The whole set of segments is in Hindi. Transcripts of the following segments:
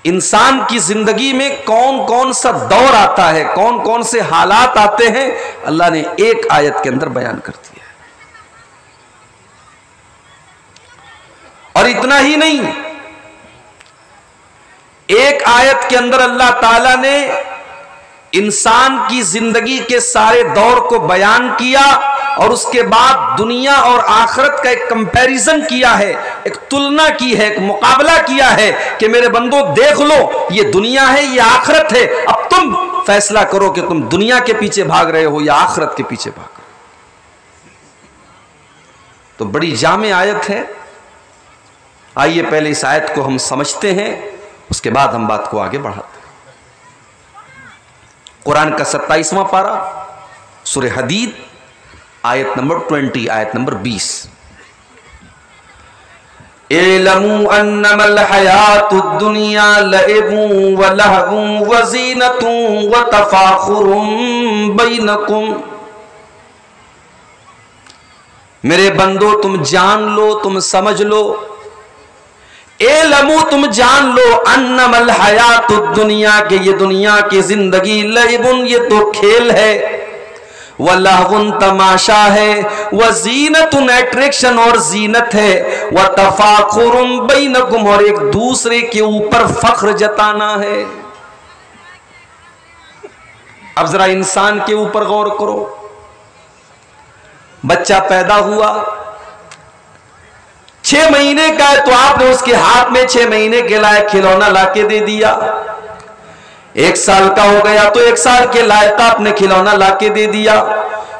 इंसान की जिंदगी में कौन कौन सा दौर आता है, कौन कौन से हालात आते हैं, अल्लाह ने एक आयत के अंदर बयान कर दिया। और इतना ही नहीं, एक आयत के अंदर अल्लाह ताला ने इंसान की जिंदगी के सारे दौर को बयान किया और उसके बाद दुनिया और आखिरत का एक कंपैरिजन किया है, एक तुलना की है, एक मुकाबला किया है कि मेरे बंदो देख लो, ये दुनिया है, ये आखिरत है, अब तुम फैसला करो कि तुम दुनिया के पीछे भाग रहे हो या आखिरत के पीछे भाग रहे हो। तो बड़ी जामे आयत है। आइए पहले इस आयत को हम समझते हैं, उसके बाद हम बात को आगे बढ़ाते हैं। कुरान का 27वां पारा, सूरह हदीद, आयत नंबर 20, आयत नंबर 20। इलमू अन्नमल हयातुद दुनिया लइबुन व लहवुन व ज़ीनतुन व तफाखुरुन बैनकुम। मेरे बंदो तुम जान लो, तुम समझ लो, एलमू तुम जान लो, अन्नमल हयातुद दुनिया के ये दुनिया की जिंदगी, लइबुन ये तो खेल है, व लहवुन तमाशा है, व ज़ीनतुन अट्रैक्शन और जीनत है, व तफाखुरुन बैनकुम और एक दूसरे के ऊपर फख्र जताना है। अब जरा इंसान के ऊपर गौर करो। बच्चा पैदा हुआ, 6 महीने का है तो आपने उसके हाथ में 6 महीने के लायक खिलौना लाके दे दिया। 1 साल का हो गया तो 1 साल के लायक आपने खिलौना लाके दे दिया।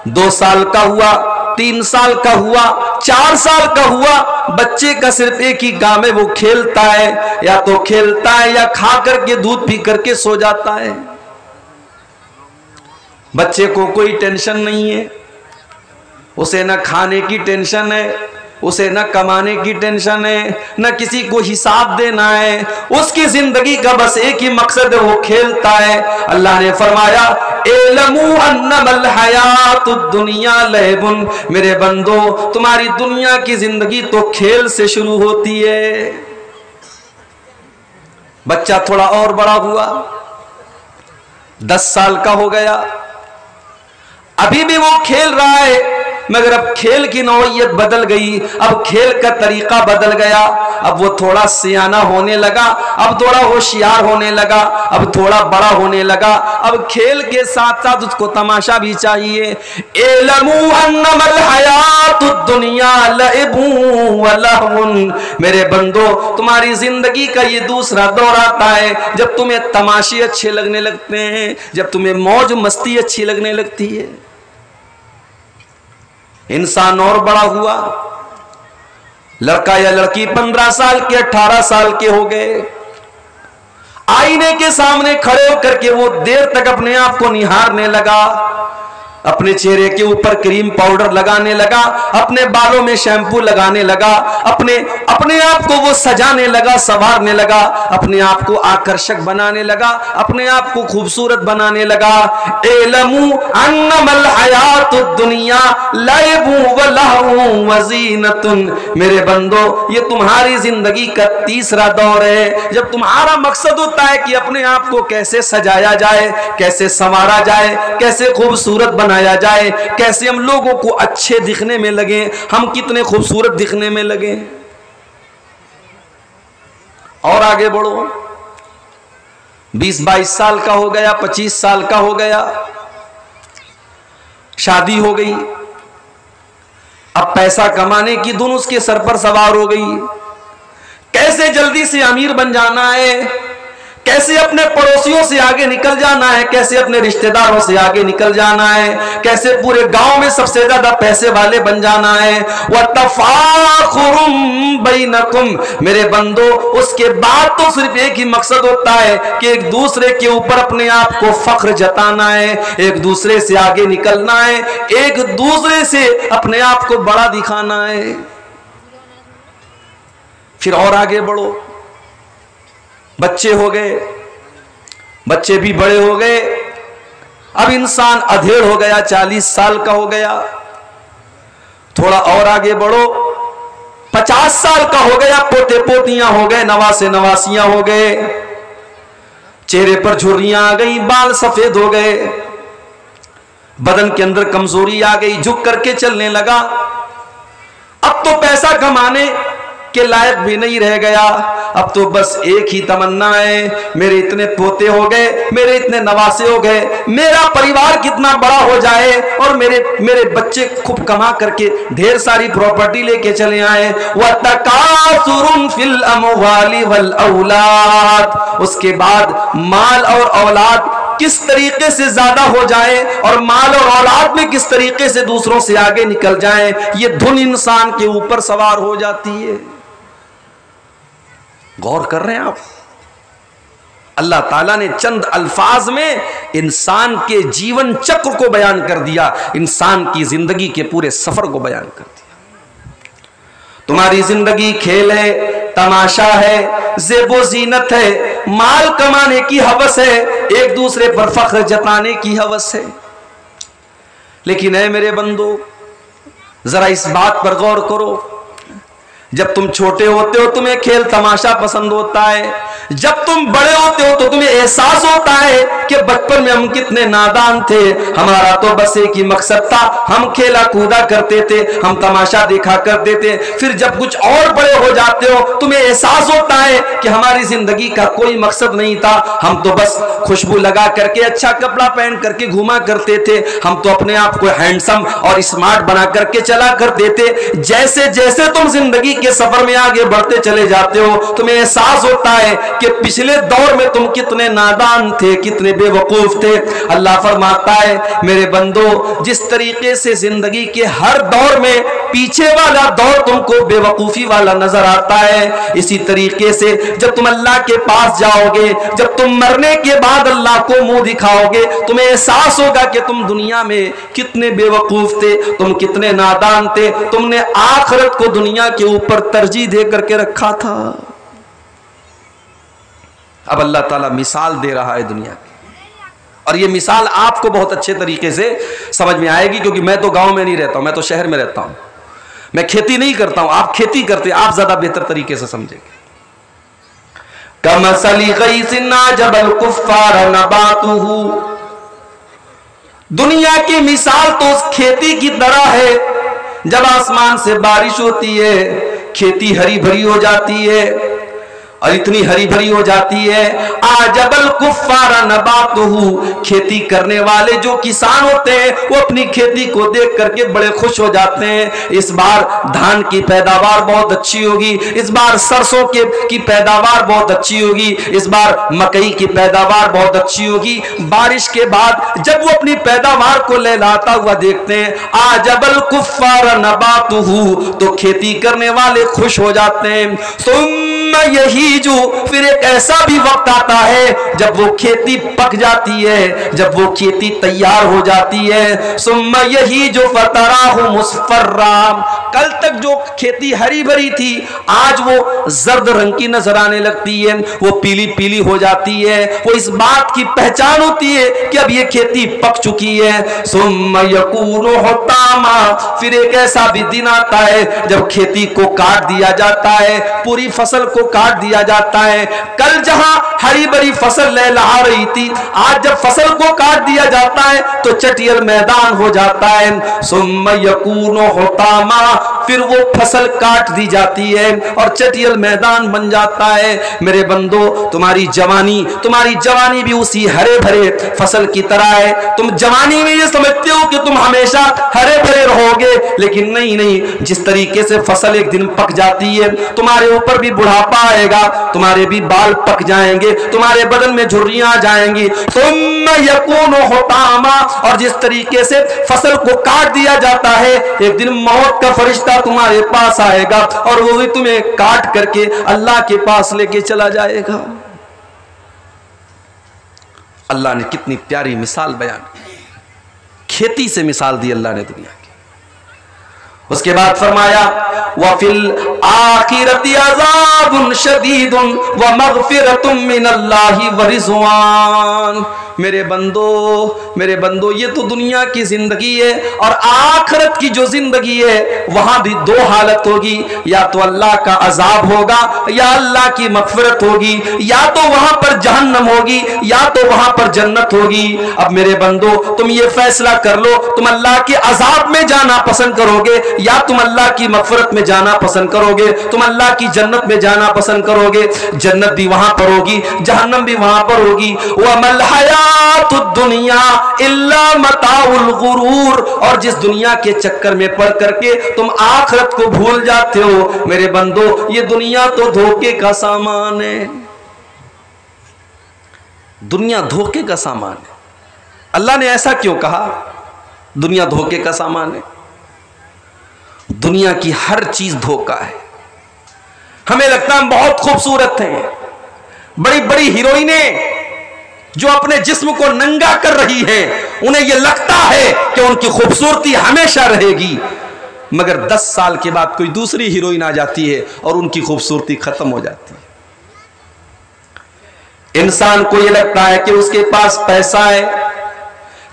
2 साल का हुआ, 3 साल का हुआ, 4 साल का हुआ, बच्चे का सिर्फ एक ही काम है, वो खेलता है, या तो खेलता है या खा करके दूध पी करके सो जाता है। बच्चे को कोई टेंशन नहीं है, उसे न खाने की टेंशन है, उसे न कमाने की टेंशन है, न किसी को हिसाब देना है, उसकी जिंदगी का बस एक ही मकसद है, वो खेलता है। अल्लाह ने फरमाया इलमू अन्नमल हयातुद दुनिया लइबुन, मेरे बंदो तुम्हारी दुनिया की जिंदगी तो खेल से शुरू होती है। बच्चा थोड़ा और बड़ा हुआ, 10 साल का हो गया, अभी भी वो खेल रहा है, मगर अब खेल की नौइयत बदल गई, अब खेल का तरीका बदल गया। अब वो थोड़ा सियाना होने लगा, अब थोड़ा होशियार होने लगा, अब थोड़ा बड़ा होने लगा, अब खेल के साथ साथ उसको तमाशा भी चाहिए। इलमू अन्नमल हयातुद दुनिया लइबुन व लहवुन, मेरे बंदो तुम्हारी जिंदगी का ये दूसरा दौर आता है जब तुम्हें तमाशे अच्छे लगने लगते हैं, जब तुम्हें मौज मस्ती अच्छी लगने लगती है। इंसान और बड़ा हुआ, लड़का या लड़की 15 साल के 18 साल के हो गए, आईने के सामने खड़े होकर के वो देर तक अपने आप को निहारने लगा, अपने चेहरे के ऊपर क्रीम पाउडर लगाने लगा, अपने बालों में शैम्पू लगाने लगा, अपने आप को वो सजाने लगा, संवारने लगा, अपने आप को आकर्षक बनाने लगा, अपने आप को खूबसूरत बनाने लगा। इलमू अन्नमल हयातुद दुनिया लइबुन व लहवुन व ज़ीनतुन, मेरे बंदो ये तुम्हारी जिंदगी का तीसरा दौर है, जब तुम्हारा मकसद होता है कि अपने आप को कैसे सजाया जाए, कैसे संवारा जाए, कैसे खूबसूरत बनाया जाए, कैसे हम लोगों को अच्छे दिखने में लगे, हम कितने खूबसूरत दिखने में लगे। और आगे बढ़ो, 20-22 साल का हो गया, 25 साल का हो गया, शादी हो गई, अब पैसा कमाने की धुन उसके सर पर सवार हो गई, कैसे जल्दी से अमीर बन जाना है, कैसे अपने पड़ोसियों से आगे निकल जाना है, कैसे अपने रिश्तेदारों से आगे निकल जाना है, कैसे पूरे गांव में सबसे ज्यादा पैसे वाले बन जाना है। व तफाखुरुम बैनकुम, मेरे बंदो उसके बाद तो सिर्फ एक ही मकसद होता है कि एक दूसरे के ऊपर अपने आप को फख्र जताना है, एक दूसरे से आगे निकलना है, एक दूसरे से अपने आप को बड़ा दिखाना है। फिर और आगे बढ़ो, बच्चे हो गए, बच्चे भी बड़े हो गए, अब इंसान अधेड़ हो गया, 40 साल का हो गया। थोड़ा और आगे बढ़ो, 50 साल का हो गया, पोते पोतियां हो गए, नवासे नवासियां हो गए। चेहरे पर झुर्रियां आ गई, बाल सफेद हो गए, बदन के अंदर कमजोरी आ गई, झुक करके चलने लगा। अब तो पैसा कमाने के लायक भी नहीं रह गया, अब तो बस एक ही तमन्ना है, मेरे इतने पोते हो गए, मेरे इतने नवासे हो गए, मेरा परिवार कितना बड़ा हो जाए और मेरे बच्चे खूब कमा करके ढेर सारी प्रॉपर्टी लेके चले आए। वतकासुरुन फिल अमवाली वल औलाद, उसके बाद माल और औलाद किस तरीके से ज्यादा हो जाए और माल और औलाद में किस तरीके से दूसरों से आगे निकल जाए, ये धुन इंसान के ऊपर सवार हो जाती है। गौर कर रहे हैं आप? अल्लाह ताला ने चंद अल्फाज में इंसान के जीवन चक्र को बयान कर दिया, इंसान की जिंदगी के पूरे सफर को बयान कर दिया। तुम्हारी जिंदगी खेल है, तमाशा है, ज़ेबो ज़ीनत है, माल कमाने की हवस है, एक दूसरे पर फख्र जताने की हवस है। लेकिन है मेरे बंदो, जरा इस बात पर गौर करो, जब तुम छोटे होते हो तुम्हें खेल तमाशा पसंद होता है, जब तुम बड़े होते हो तो तुम्हें एहसास होता है कि बचपन में हम कितने नादान थे, हमारा तो बस एक ही मकसद था, हम खेला कूदा करते थे, हम तमाशा देखा करते थे। फिर जब कुछ और बड़े हो जाते हो तुम्हें एहसास होता है कि हमारी जिंदगी का कोई मकसद नहीं था, हम तो बस खुशबू लगा करके अच्छा कपड़ा पहन करके घूमा करते थे, हम तो अपने आप को हैंडसम और स्मार्ट बना करके चला करते थे। जैसे जैसे तुम जिंदगी के सफर में आगे बढ़ते चले जाते हो तुम्हें एहसास होता है कि पिछले दौर में तुम कितने नादान थे, कितने बेवकूफ थे। अल्लाह फरमाता है मेरे बंदो, जिस तरीके से जिंदगी के हर दौर में पीछे वाला दौर तुमको बेवकूफी वाला नजर आता है, इसी तरीके से जब तुम अल्लाह के पास जाओगे, जब तुम मरने के बाद अल्लाह को मुंह दिखाओगे, तुम्हें एहसास होगा कि तुम दुनिया में कितने बेवकूफ थे, तुम कितने नादान थे, तुमने आखिरत को दुनिया के ऊपर तरजीह दे करके रखा था। अब अल्लाह ताला मिसाल दे रहा है दुनिया की, और ये मिसाल आपको बहुत अच्छे तरीके से समझ में आएगी, क्योंकि मैं तो गांव में नहीं रहता हूं, मैं तो शहर में रहता हूं, मैं खेती नहीं करता हूं, आप खेती करते हैं, आप ज्यादा बेहतर तरीके से समझेंगे। कमसली गैसिन अजबल कुफ्फार नबातुहु, दुनिया की मिसाल तो उस खेती की तरह है, जब आसमान से बारिश होती है खेती हरी भरी हो जाती है, और इतनी हरी भरी हो जाती है, आजबल कुफ्फारा नबातुहु, खेती करने वाले जो किसान होते हैं वो अपनी खेती को देख करके बड़े खुश हो जाते हैं। इस बार धान की पैदावार बहुत अच्छी होगी, इस बार सरसों की पैदावार बहुत अच्छी होगी, इस बार मकई की पैदावार बहुत अच्छी होगी। बारिश के बाद जब वो अपनी पैदावार को लहलाता हुआ देखते हैं, आजबल कुफ्फारा नबातुहु, तो खेती करने वाले खुश हो जाते हैं। सुम्मा यही जो, फिर एक ऐसा भी वक्त आता है जब वो खेती पक जाती है, जब वो खेती तैयार हो जाती है। सुम्मा यही जो फतराहु मुस्फर्रा, कल तक जो खेती हरी भरी थी आज वो जर्द रंग की नजर आने लगती है, वो पीली पीली हो जाती है, वो इस बात की पहचान होती है कि अब ये खेती पक चुकी है। सुम्मा यकूनु हुतामा, फिर एक ऐसा भी दिन आता है जब खेती को काट दिया जाता है, पूरी फसल को काट दिया जाता है। कल जहां हरी भरी फसल लहलहा रही थी, आज जब फसल को काट दिया जाता है तो चटियल मैदान हो जाता है। सुम्मा यकूनु हुतामा, फिर वो फसल काट दी जाती है और चटियल मैदान बन जाता है। मेरे बंदो, तुम्हारी जवानी भी उसी हरे भरे फसल की तरह है। तुम जवानी में ये समझते हो कि तुम हमेशा हरे भरे रहोगे, लेकिन नहीं, जिस तरीके से फसल एक दिन पक जाती है, तुम्हारे ऊपर भी बुढ़ापा आएगा, तुम्हारे भी बाल पक जाएंगे, तुम्हारे बदन में झुर्रियां आ जाएंगी। सुम्मा यकूनु हुतामा, और जिस तरीके से फसल को काट दिया जाता है, एक दिन मौत का फरिश्ता तुम्हारे पास आएगा और वो भी तुम्हें काट करके अल्लाह के पास लेके चला जाएगा। अल्लाह ने कितनी प्यारी मिसाल बयान की, खेती से मिसाल दी अल्लाह ने दुनिया की। उसके बाद फरमाया वफिल आखिरति अज़ाबुन शदीदुन व मग़फ़िरतुम मिनल्लाहि व रिज़वान, मेरे बंदो ये तो दुनिया की जिंदगी है, और आखिरत की जो जिंदगी है वहां भी दो हालत होगी, या तो अल्लाह का अजाब होगा या अल्लाह की मगफिरत होगी, या तो वहां पर जहन्नम होगी या तो वहां पर जन्नत होगी। अब मेरे बंदो तुम ये फैसला कर लो, तुम अल्लाह के अजाब में जाना पसंद करोगे या तुम अल्लाह की मगफिरत में जाना पसंद करोगे, तुम अल्लाह की जन्नत में जाना पसंद करोगे। जन्नत भी वहां पर होगी, जहन्नम भी वहां पर होगी। वमल हयातुद दुनिया इल्ला मताउल गुरूर, और जिस दुनिया के चक्कर में पड़ करके तुम आखिरत को भूल जाते हो मेरे बंदो, ये दुनिया तो धोखे का सामान है। दुनिया धोखे का सामान है। अल्लाह ने ऐसा क्यों कहा? दुनिया धोखे का सामान है। दुनिया की हर चीज धोखा है। हमें लगता है बहुत खूबसूरत हैं, बड़ी बड़ी हीरोइनें जो अपने जिस्म को नंगा कर रही हैं, उन्हें यह लगता है कि उनकी खूबसूरती हमेशा रहेगी, मगर 10 साल के बाद कोई दूसरी हीरोइन आ जाती है और उनकी खूबसूरती खत्म हो जाती है। इंसान को यह लगता है कि उसके पास पैसा है,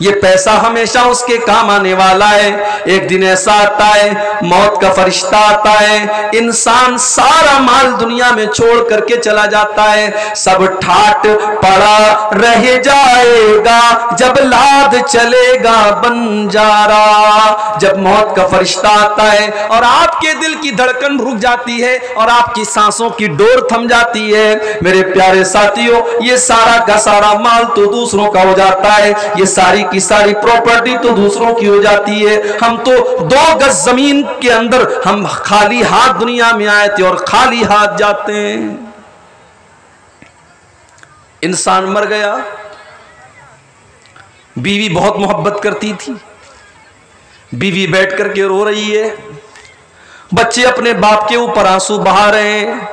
ये पैसा हमेशा उसके काम आने वाला है। एक दिन ऐसा आता है, मौत का फरिश्ता आता है, इंसान सारा माल दुनिया में छोड़ करके चला जाता है, सब ठाट पड़ा रह जाएगा जब लाद चलेगा बंजारा। जब मौत का फरिश्ता आता है और आपके दिल की धड़कन रुक जाती है और आपकी सांसों की डोर थम जाती है, मेरे प्यारे साथियों, ये सारा का सारा माल तो दूसरों का हो जाता है, ये सारी की सारी प्रॉपर्टी तो दूसरों की हो जाती है। हम तो 2 गज जमीन के अंदर हम खाली हाथ दुनिया में आए थे और खाली हाथ जाते हैं। इंसान मर गया, बीवी बहुत मोहब्बत करती थी, बीवी बैठ करके रो रही है, बच्चे अपने बाप के ऊपर आंसू बहा रहे हैं,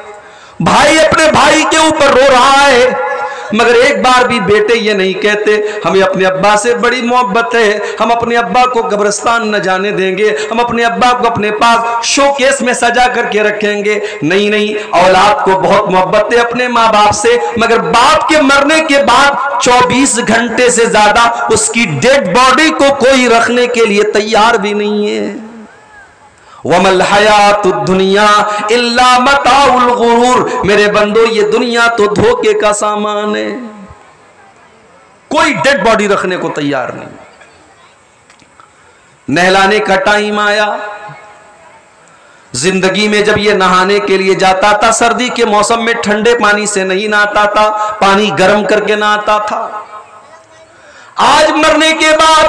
भाई अपने भाई के ऊपर रो रहा है, मगर एक बार भी बेटे ये नहीं कहते हमें अपने अब्बा से बड़ी मोहब्बत है, हम अपने अब्बा को कब्रिस्तान न जाने देंगे, हम अपने अब्बा को अपने पास शोकेस में सजा करके रखेंगे। नहीं नहीं, औलाद को बहुत मोहब्बत है अपने माँ बाप से, मगर बाप के मरने के बाद 24 घंटे से ज्यादा उसकी डेड बॉडी को कोई रखने के लिए तैयार भी नहीं है। वमल हयातुद दुनिया इल्ला मताउल गुरूर, मेरे बंदो ये दुनिया तो धोखे का सामान है, कोई डेड बॉडी रखने को तैयार नहीं। नहलाने का टाइम आया, जिंदगी में जब ये नहाने के लिए जाता था, सर्दी के मौसम में ठंडे पानी से नहीं नहाता था, पानी गर्म करके नहाता था। आज मरने के बाद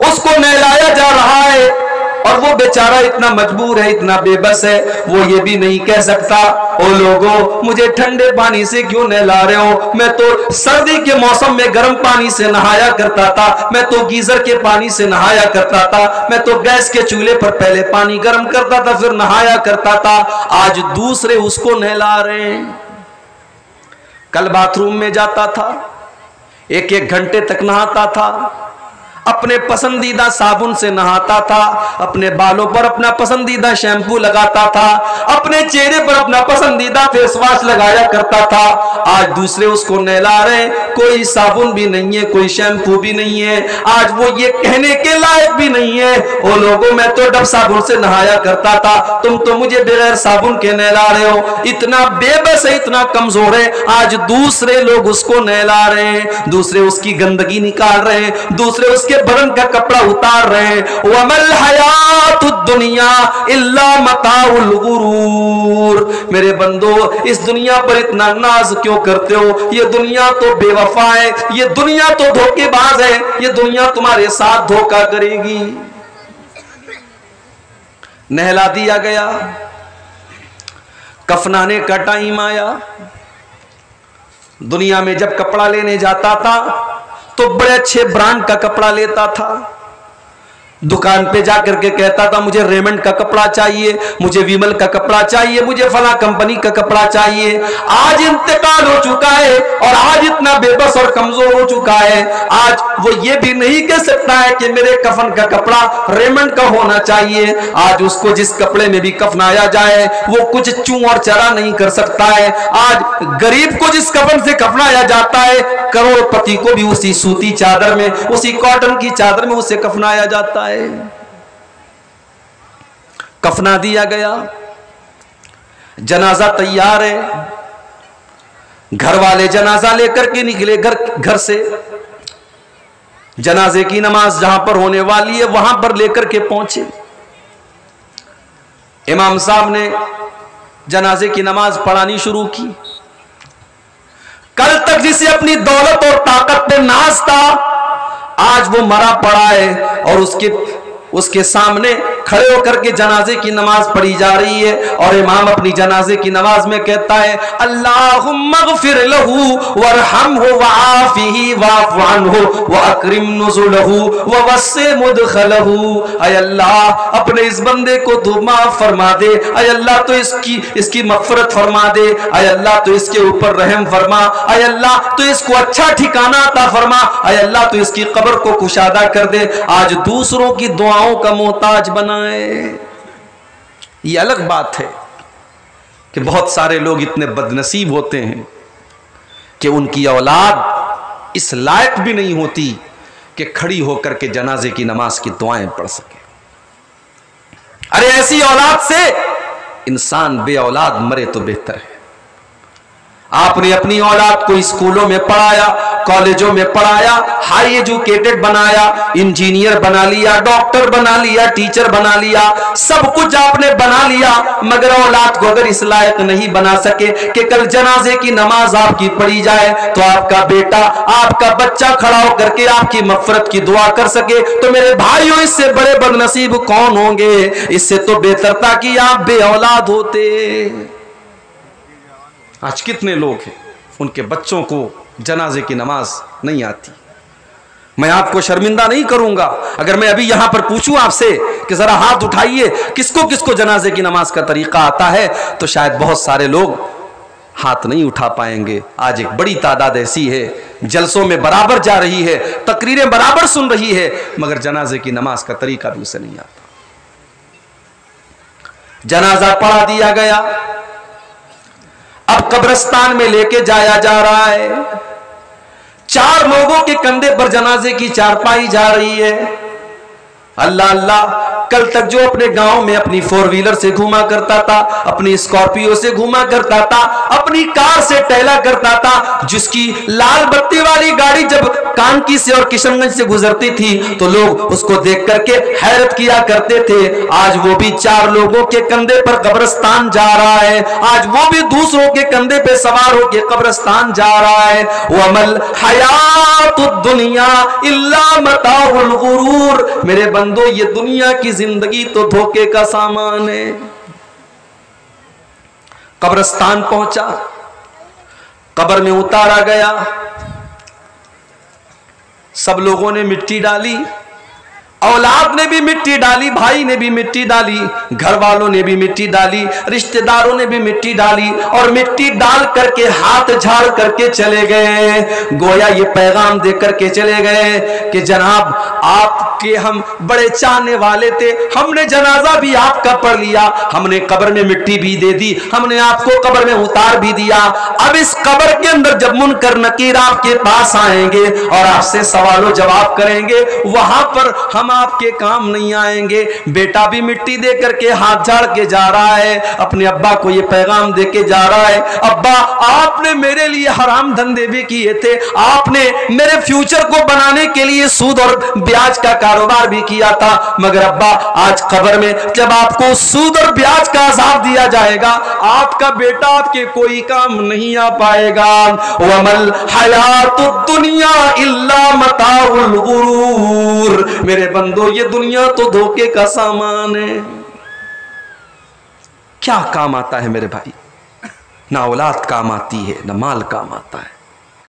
उसको नहलाया जा रहा है और वो बेचारा इतना मजबूर है, इतना बेबस है, वो ये भी नहीं कह सकता ओ लोगों मुझे ठंडे पानी से क्यों नहला रहे हो, मैं तो सर्दी के मौसम में गर्म पानी से नहाया करता था, मैं तो गीजर के पानी से नहाया करता था, मैं तो गैस के चूल्हे पर पहले पानी गर्म करता था फिर नहाया करता था। आज दूसरे उसको नहला रहे हैं। कल बाथरूम में जाता था, 1-1 घंटे तक नहाता था, अपने पसंदीदा साबुन से नहाता था, अपने बालों पर अपना पसंदीदा शैम्पू लगाता था, अपने चेहरे पर अपना पसंदीदा फेस वॉश लगाया करता था। आज दूसरे उसको नहला रहे, कोई साबुन भी नहीं है, कोई शैम्पू भी नहीं है, आज वो ये कहने के लायक भी नहीं है ओ लोगों मैं तो डब साबुन से नहाया करता था, तुम तो मुझे बगैर साबुन के नहला रहे हो। इतना बेबस है, इतना कमजोर है, आज दूसरे लोग उसको नहला रहे हैं, दूसरे उसकी गंदगी निकाल रहे हैं, दूसरे उसके बदन का कपड़ा उतार रहे हैं। वमल हयातुद दुनिया इल्ला मताउल गुरूर, मेरे बंदो इस दुनिया पर इतना नाज क्यों करते हो? ये दुनिया तो बेवफा है, ये दुनिया तो धोखेबाज है, ये दुनिया तुम्हारे साथ धोखा करेगी। नहला दिया गया, कफनाने का टाइम आया। दुनिया में जब कपड़ा लेने जाता था तो बड़े अच्छे ब्रांड का कपड़ा लेता था, दुकान पे जाकर के कहता था मुझे रेमंड का कपड़ा चाहिए, मुझे विमल का कपड़ा चाहिए, मुझे फला कंपनी का कपड़ा चाहिए। आज इंतकाल हो चुका है और आज इतना बेबस और कमजोर हो चुका है, आज वो ये भी नहीं कह सकता है कि मेरे कफन का कपड़ा रेमंड का होना चाहिए। आज उसको जिस कपड़े में भी कफनाया जाए वो कुछ चूं और चरा नहीं कर सकता है। आज गरीब को जिस कफन से कफनाया जाता है, करोड़पति को भी उसी सूती चादर में, उसी कॉटन की चादर में उसे कफनाया जाता है। कफना दिया गया, जनाजा तैयार है, घर वाले जनाजा लेकर के निकले घर से। जनाजे की नमाज जहां पर होने वाली है वहां पर लेकर के पहुंचे। इमाम साहब ने जनाजे की नमाज पढ़ानी शुरू की। कल तक जिसे अपनी दौलत और ताकत पे नाज था, आज वो मरा पड़ा है और उसके सामने खड़े होकर के जनाजे की नमाज पढ़ी जा रही है। और इमाम अपनी जनाजे की नमाज में कहता है अल्लाहुम्मा ग़फ़िर लहू वरहमहु वआफ़िही वअफ़ु अन्हु वअक्रिम नुज़ुलहु ववस्सि मुदख़लहु। ऐ अल्लाह अपने इस बंदे को तू माफ फरमा दे, ऐ अल्लाह तो इसकी मग़फ़िरत फरमा दे, ऐ अल्लाह तो इसके ऊपर रहम फरमा, ऐ अल्लाह तो इसको अच्छा ठिकाना अता फरमा, ऐ अल्लाह तो इसकी कब्र को कुशादा कर दे। आज दूसरों की दुआओं का मोहताज बनाए। ये अलग बात है कि बहुत सारे लोग इतने बदनसीब होते हैं कि उनकी औलाद इस लायक भी नहीं होती कि खड़ी होकर के जनाजे की नमाज की दुआएं पढ़ सके। अरे ऐसी औलाद से इंसान बे औलाद मरे तो बेहतर है। आपने अपनी औलाद को स्कूलों में पढ़ाया, कॉलेजों में पढ़ाया, हाई एजुकेटेड बनाया, इंजीनियर बना लिया, डॉक्टर बना लिया, टीचर बना लिया, सब कुछ आपने बना लिया, मगर औलाद को अगर इस लायक नहीं बना सके कि कल जनाजे की नमाज आपकी पढ़ी जाए तो आपका बेटा, आपका बच्चा खड़ा होकर के आपकी मग़फ़िरत की दुआ कर सके, तो मेरे भाइयों इससे बड़े बदनसीब कौन होंगे। इससे तो बेहतर था कि आप बे औलाद होते। आज कितने लोग हैं उनके बच्चों को जनाजे की नमाज नहीं आती। मैं आपको शर्मिंदा नहीं करूंगा अगर मैं अभी यहां पर पूछूं आपसे कि जरा हाथ उठाइए किसको किसको जनाजे की नमाज का तरीका आता है, तो शायद बहुत सारे लोग हाथ नहीं उठा पाएंगे। आज एक बड़ी तादाद ऐसी है, जलसों में बराबर जा रही है, तकरीरें बराबर सुन रही है, मगर जनाजे की नमाज का तरीका भी उसे नहीं आता। जनाजा पढ़ा दिया गया, अब कब्रिस्तान में लेके जाया जा रहा है। 4 लोगों के कंधे पर जनाजे की चारपाई जा रही है। अल्लाह अल्लाह, कल तक जो अपने गांव में अपनी 4 व्हीलर से घूमा करता था, अपनी स्कॉर्पियो से घूमा करता था, अपनी कार से टहला करता था, जिसकी लाल बत्ती वाली गाड़ी जब कानकी से और किशनगंज से गुजरती थी तो लोग उसको देख करके हैरत किया करते थे, आज वो भी 4 लोगों के कंधे पर कब्रिस्तान जा रहा है। आज वो भी दूसरों के कंधे पे सवार होकर कब्रिस्तान जा रहा है। वमल हयातुद दुनिया इल्ला मताउल गुरूर। मेरे बंदो, ये दुनिया की जिंदगी तो धोखे का सामान है। कब्रिस्तान पहुंचा, कब्र में उतारा गया, सब लोगों ने मिट्टी डाली, औलाद ने भी मिट्टी डाली, भाई ने भी मिट्टी डाली, घर वालों ने भी मिट्टी डाली, रिश्तेदारों ने भी मिट्टी डाली, और मिट्टी डाल करके हाथ झाड़ करके चले गए। गोया ये पैगाम दे करके चले गए कि जनाब आपके हम बड़े चाहने वाले थे, हमने जनाजा भी आपका पढ़ लिया, हमने कब्र में मिट्टी भी दे दी, हमने आपको कब्र में उतार भी दिया। अब इस कब्र के अंदर जब मुनकर नकीर आपके पास आएंगे और आपसे सवालों जवाब करेंगे, वहां पर हम आपके काम नहीं आएंगे। बेटा भी मिट्टी दे करके हाथ झाड़ के जा रहा है, अपने अब्बा को ये पैगाम दे के जा रहा है, अब्बा आपने मेरे लिए हराम धंधे भी किए थे, आपने मेरे फ्यूचर को बनाने के लिए सूद और ब्याज का कारोबार भी किया था, मगर अब्बा आज कब्र में जब आपको सूद और ब्याज का अज़ाब दिया जाएगा, आपका बेटा आपके कोई काम नहीं आ पाएगा। वमल हयातुद दुनिया इल्ला मताउल गुरूर। मेरे बंदो, ये दुनिया तो धोखे का सामान है। क्या काम आता है मेरे भाई? ना औलाद काम आती है, ना माल काम आता है।